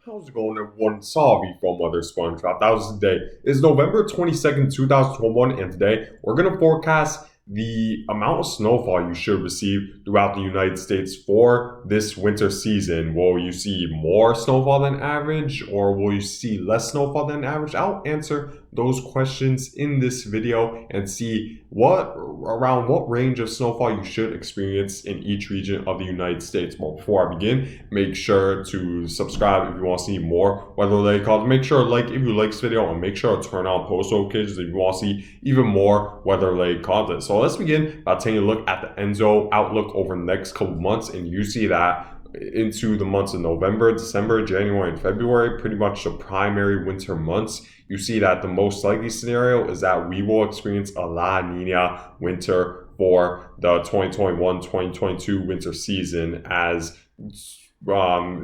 How's it going, everyone? Salvi from Weather SpongeBob. That was the day. It's November 22nd, 2021, and today we're going to forecast the amount of snowfall you should receive throughout the United States for this winter season. Will you see more snowfall than average, or will you see less snowfall than average? I'll answer those questions in this video and see around what range of snowfall you should experience in each region of the United States. But before I begin, make sure to subscribe if you want to see more weather-related content. Make sure to like if you like this video, and make sure to turn on post notifications if you want to see even more weather-related content. So let's begin by taking a look at the ENSO outlook over the next couple months, and you see that into the months of November, December, January, and February, pretty much the primary winter months. You see that the most likely scenario is that we will experience a La Nina winter for the 2021-2022 winter season, as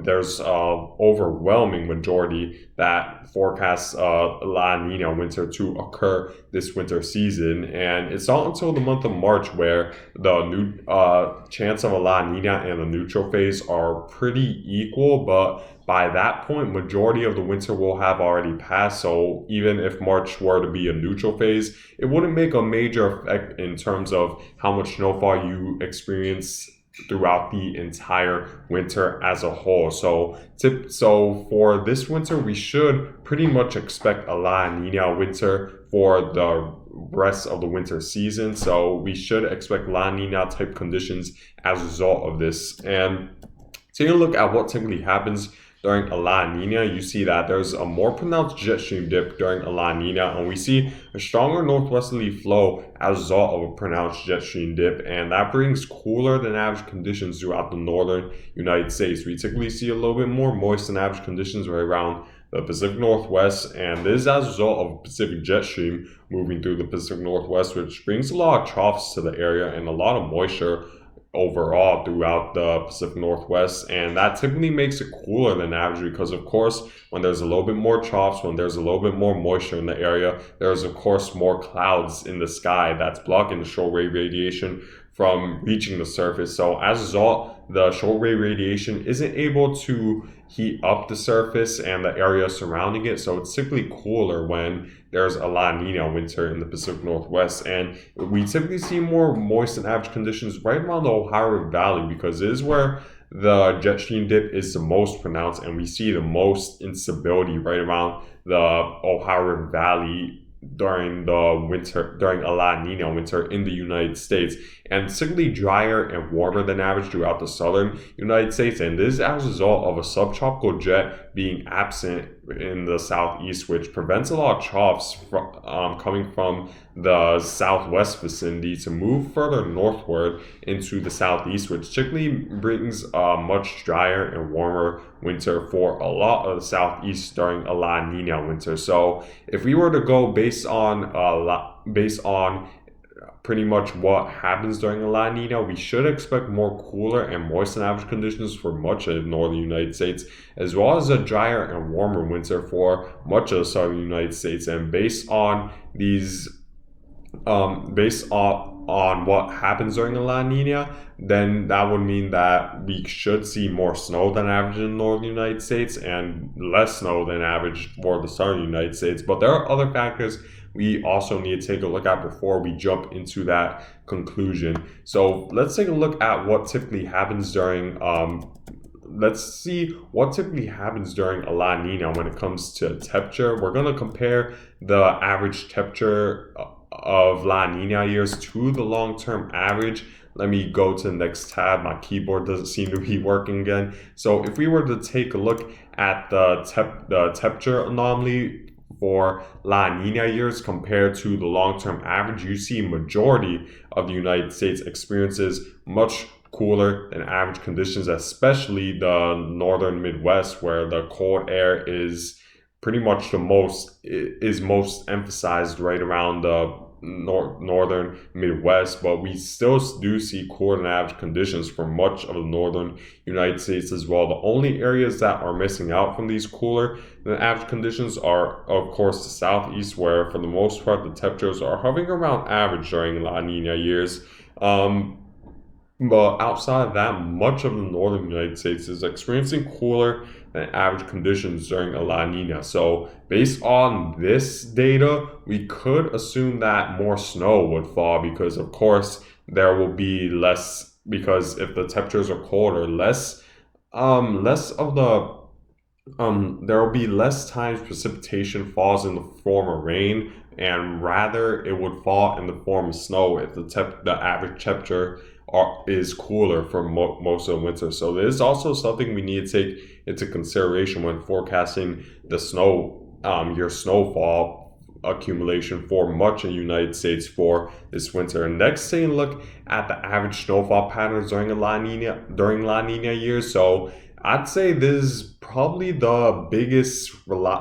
there's an overwhelming majority that forecasts La Nina winter to occur this winter season, and it's not until the month of March where the new chance of a La Nina and the neutral phase are pretty equal, but by that point, majority of the winter will have already passed. So even if March were to be a neutral phase, it wouldn't make a major effect in terms of how much snowfall you experience throughout the entire winter as a whole. So for this winter, we should pretty much expect a La Nina winter for the rest of the winter season. So we should expect La Nina type conditions as a result of this. And taking a look at what typically happens during a La Nina, you see that there's a more pronounced jet stream dip during a La Nina, and we see a stronger northwesterly flow as a result of a pronounced jet stream dip, and that brings cooler than average conditions throughout the northern United States. We typically see a little bit more moist than average conditions right around the Pacific Northwest, and this is as a result of a Pacific jet stream moving through the Pacific Northwest, which brings a lot of troughs to the area and a lot of moisture overall throughout the Pacific Northwest, and that typically makes it cooler than average because, of course, when there's a little bit more troughs, when there's a little bit more moisture in the area, there's of course more clouds in the sky that's blocking the short wave radiation from reaching the surface. So as a result, the short wave radiation isn't able to heat up the surface and the area surrounding it, so it's typically cooler when there's a La Nina winter in the Pacific Northwest. And we typically see more moist than average conditions right around the Ohio River Valley, because it is where the jet stream dip is the most pronounced, and we see the most instability right around the Ohio River Valley during a La Nina winter in the United States, and typically drier and warmer than average throughout the southern United States. And this is as a result of a subtropical jet being absent in the southeast, which prevents a lot of troughs coming from the southwest vicinity to move further northward into the southeast, which typically brings a much drier and warmer winter for a lot of the southeast during a La Nina winter. So if we were to go based on pretty much what happens during a La Nina, we should expect more cooler and moist than average conditions for much of the northern United States, as well as a drier and warmer winter for much of the southern United States. And based on what happens during a La Nina, then that would mean that we should see more snow than average in the northern United States and less snow than average for the southern United States. But there are other factors we also need to take a look at before we jump into that conclusion. So let's take a look at what typically happens during let's see what typically happens during a La Nina when it comes to temperature. We're going to compare the average temperature of La Nina years to the long-term average. Let me go to the next tab. My keyboard doesn't seem to be working again. So if we were to take a look at the temperature anomaly for La Nina years compared to the long-term average, you see majority of the United States experiences much cooler than average conditions, especially the northern Midwest, where the cold air is pretty much most emphasized right around the northern Midwest. But we still do see cooler than average conditions for much of the northern United States as well. The only areas that are missing out from these cooler than average conditions are, of course, the southeast, where for the most part the temperatures are hovering around average during La Nina years. But outside of that, much of the northern United States is experiencing cooler than average conditions during a La Nina. So, based on this data, we could assume that more snow would fall because, of course, there will be less, because if the temperatures are colder, less of the there will be less times precipitation falls in the form of rain, and rather it would fall in the form of snow if the average temperature is cooler for most of the winter. So this is also something we need to take into consideration when forecasting the your snowfall accumulation for much of the United States for this winter. And next, take a look at the average snowfall patterns during La Nina years. So I'd say this is probably the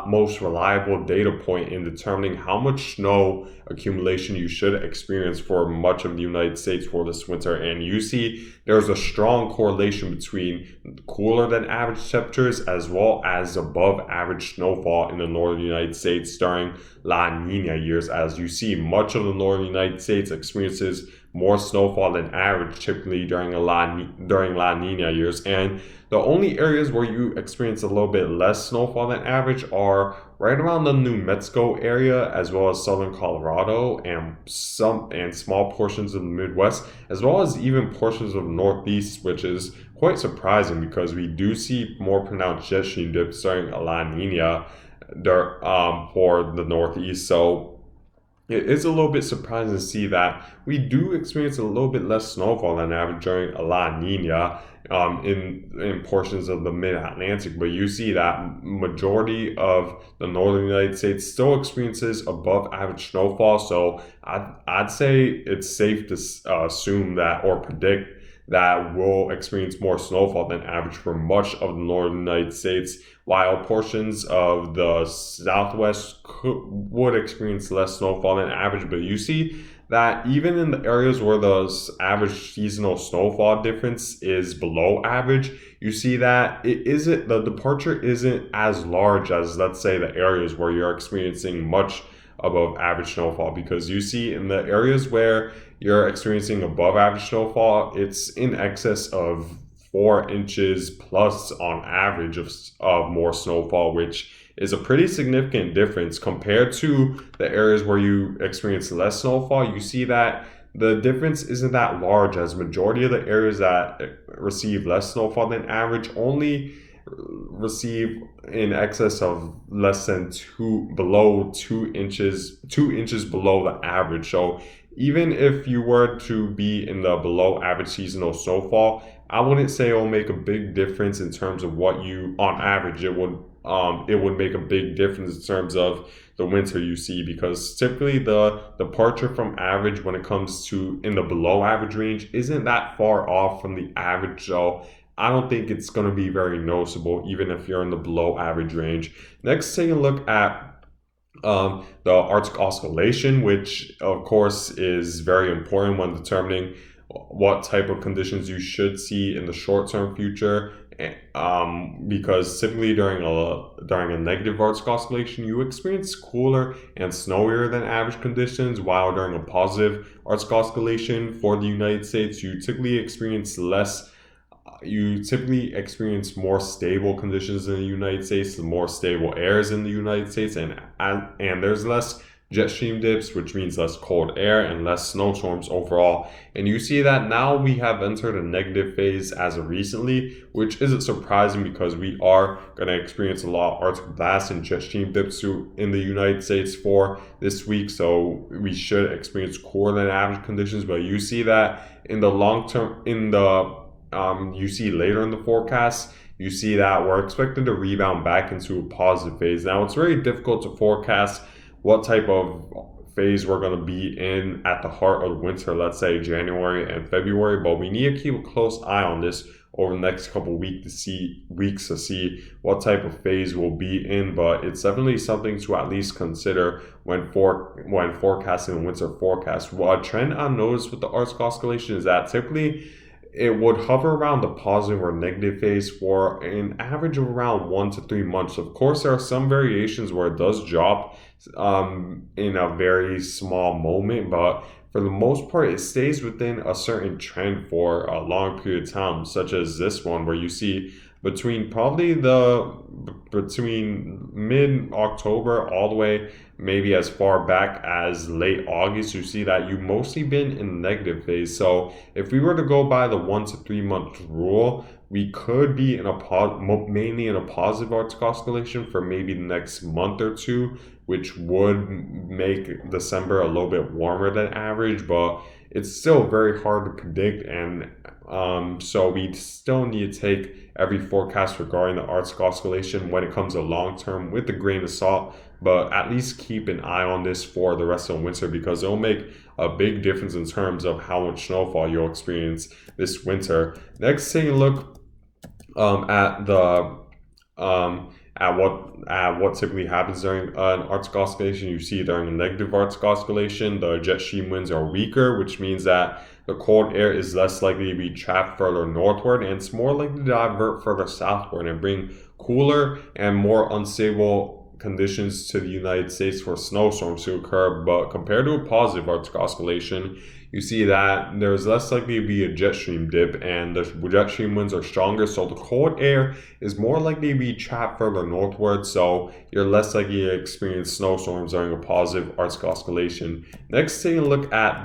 most reliable data point in determining how much snow accumulation you should experience for much of the United States for this winter. And you see there's a strong correlation between cooler than average temperatures as well as above average snowfall in the northern United States during La Nina years. As you see, much of the northern United States experiences more snowfall than average typically during La Nina years. And the only areas where you experience a little bit less snowfall than average are right around the New Mexico area, as well as southern Colorado and small portions of the Midwest, as well as even portions of the Northeast, which is quite surprising because we do see more pronounced jet stream dips during La Nina for the Northeast. So it is a little bit surprising to see that we do experience a little bit less snowfall than average during a La Nina in portions of the mid-Atlantic, but you see that majority of the northern United States still experiences above average snowfall. So I'd say it's safe to assume that or predict that we'll experience more snowfall than average for much of the northern United States, while portions of the Southwest would experience less snowfall than average. But you see that even in the areas where the average seasonal snowfall difference is below average, you see that the departure isn't as large as, let's say, the areas where you're experiencing much above average snowfall, because you see in the areas where you're experiencing above average snowfall, it's in excess of 4 inches plus on average of more snowfall, which is a pretty significant difference compared to the areas where you experience less snowfall. You see that the difference isn't that large, as majority of the areas that receive less snowfall than average only receive in excess of less than 2 inches below the average. So even if you were to be in the below average seasonal snowfall, I wouldn't say it will make a big difference in terms of what you on average it would make a big difference in terms of the winter you see, because typically the departure from average when it comes to in the below average range isn't that far off from the average. So I don't think it's going to be very noticeable, even if you're in the below average range. Next, take a look at the Arctic oscillation, which of course is very important when determining what type of conditions you should see in the short-term future. Because typically during a negative Arctic oscillation, you experience cooler and snowier than average conditions, while during a positive Arctic oscillation for the United States, you typically experience more stable conditions in the United States, more stable airs in the United States, and there's less jet stream dips, which means less cold air and less snowstorms overall. And you see that now we have entered a negative phase as of recently, which isn't surprising because we are going to experience a lot of Arctic blasts and jet stream dips in the United States for this week. So we should experience cooler than average conditions. But you see that in the long term, you see later in the forecast, you see that we're expected to rebound back into a positive phase. Now, it's very difficult to forecast what type of phase we're going to be in at the heart of winter, let's say January and February, but we need to keep a close eye on this over the next couple weeks to see what type of phase we'll be in. But it's definitely something to at least consider when forecasting the winter forecast. Well, a trend I've noticed with the Arctic oscillation is that typically it would hover around the positive or negative phase for an average of around 1 to 3 months. Of course, there are some variations where it does drop in a very small moment, but for the most part, it stays within a certain trend for a long period of time, such as this one, where you see between between mid October all the way maybe as far back as late August, you see that you've mostly been in the negative phase. So if we were to go by the 1 to 3 month rule, we could be in mainly in a positive Arctic oscillation for maybe the next month or two, which would make December a little bit warmer than average, but it's still very hard to predict. And so we still need to take every forecast regarding the Arctic oscillation when it comes to long term with a grain of salt. But at least keep an eye on this for the rest of the winter because it'll make a big difference in terms of how much snowfall you'll experience this winter. Next, take a look at the at what typically happens during an Arctic oscillation. You see during a negative Arctic oscillation, the jet stream winds are weaker, which means that the cold air is less likely to be trapped further northward and it's more likely to divert further southward and bring cooler and more unstable conditions to the United States for snowstorms to occur. But compared to a positive Arctic oscillation, you see that there's less likely to be a jet stream dip and the jet stream winds are stronger, so the cold air is more likely to be trapped further northward, so you're less likely to experience snowstorms during a positive Arctic oscillation. Next, take a look at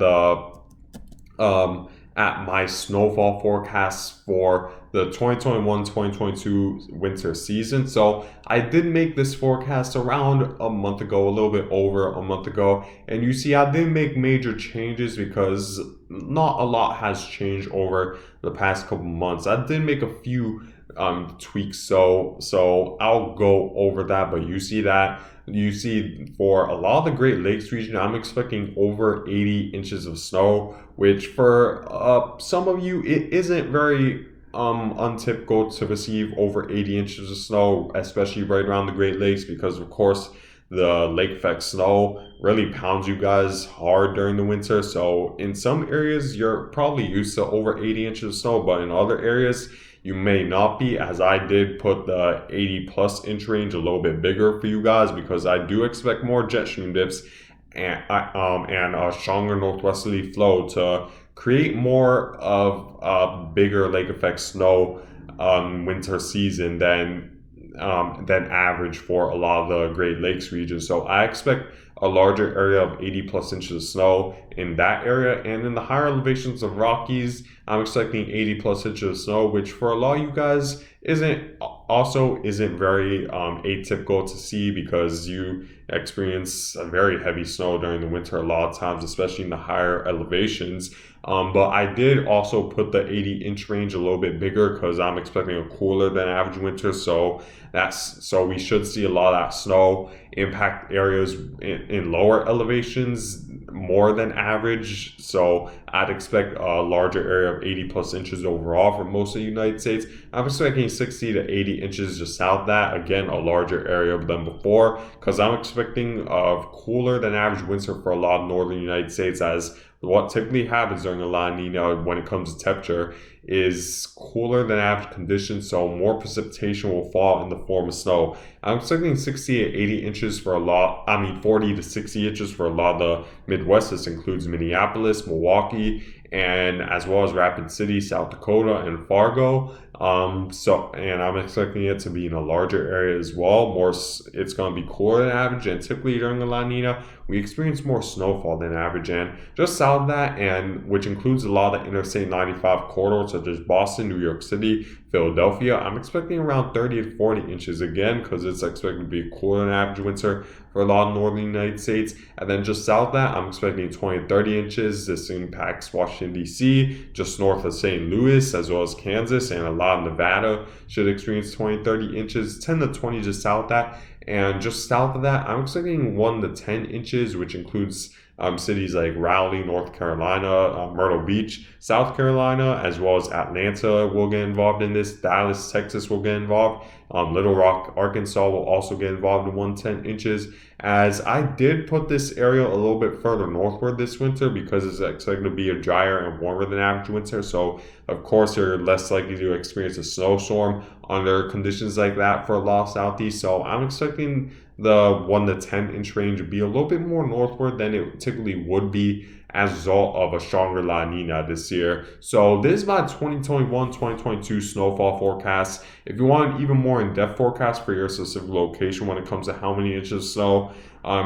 my snowfall forecasts for the 2021-2022 winter season. So I did make this forecast around a month ago, a little bit over a month ago, and you see I didn't make major changes because not a lot has changed over the past couple months. I did make a few tweaks, so I'll go over that, but you see for a lot of the Great Lakes region, I'm expecting over 80 inches of snow, which for some of you, it isn't very untypical to receive over 80 inches of snow, especially right around the Great Lakes, because of course the lake effect snow really pounds you guys hard during the winter. So in some areas, you're probably used to over 80 inches of snow, but in other areas, you may not be, as I did put the 80 plus inch range a little bit bigger for you guys because I do expect more jet stream dips and a stronger northwesterly flow to create more of a bigger lake effect snow winter season than average for a lot of the Great Lakes region. So I expect a larger area of 80 plus inches of snow in that area, and in the higher elevations of Rockies, I'm expecting 80 plus inches of snow, which for a lot of you guys isn't very atypical to see because you experience a very heavy snow during the winter a lot of times, especially in the higher elevations. But I did also put the 80-inch range a little bit bigger because I'm expecting a cooler than average winter. So we should see a lot of that snow impact areas in lower elevations more than average. So I'd expect a larger area of 80 plus inches overall for most of the United States. I'm expecting 60 to 80 inches just south of that. Again, a larger area than before because I'm expecting a cooler than average winter for a lot of northern United States, as what typically happens during a La Nina when it comes to temperature is cooler than average conditions, so more precipitation will fall in the form of snow. I'm expecting 60 to 80 inches for 40 to 60 inches for a lot of the Midwest. This includes Minneapolis, Milwaukee, and as well as Rapid City, South Dakota, and Fargo. And I'm expecting it to be in a larger area as well. It's going to be cooler than average, and typically during the La Nina, we experience more snowfall than average. And just south of that, and which includes a lot of the Interstate 95 corridors such as Boston, New York City, Philadelphia, I'm expecting around 30 to 40 inches again because it's expected to be cooler than average winter for a lot of northern United States. And then just south of that, I'm expecting 20 to 30 inches. This impacts Washington, D.C., just north of St. Louis, as well as Kansas, and a lot of Nevada should experience 20 to 30 inches, 10 to 20 just south of that. And just south of that, I'm expecting 1 to 10 inches, which includes cities like Raleigh, North Carolina, Myrtle Beach, South Carolina, as well as Atlanta will get involved in this. Dallas, Texas will get involved. Little Rock, Arkansas will also get involved in 110 inches. As I did put this area a little bit further northward this winter because it's expected to be a drier and warmer than average winter. So, of course, you're less likely to experience a snowstorm under conditions like that for a lot of Southeast. So I'm expecting the 1 to 10 inch range to be a little bit more northward than it typically would be as a result of a stronger La Nina this year. So this is my 2021-2022 snowfall forecast. If you want an even more in-depth forecast for your specific location when it comes to how many inches of snow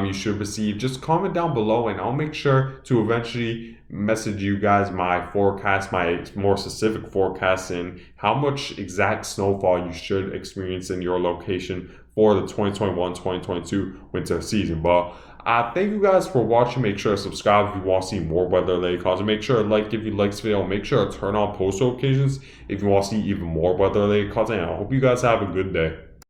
you should receive, just comment down below and I'll make sure to eventually message you guys my forecast, my more specific forecast, and how much exact snowfall you should experience in your location for the 2021-2022 winter season. But thank you guys for watching. Make sure to subscribe if you want to see more weather-related content. Make sure to like if you like this video. Make sure to turn on post notifications if you want to see even more weather-related content. I hope you guys have a good day.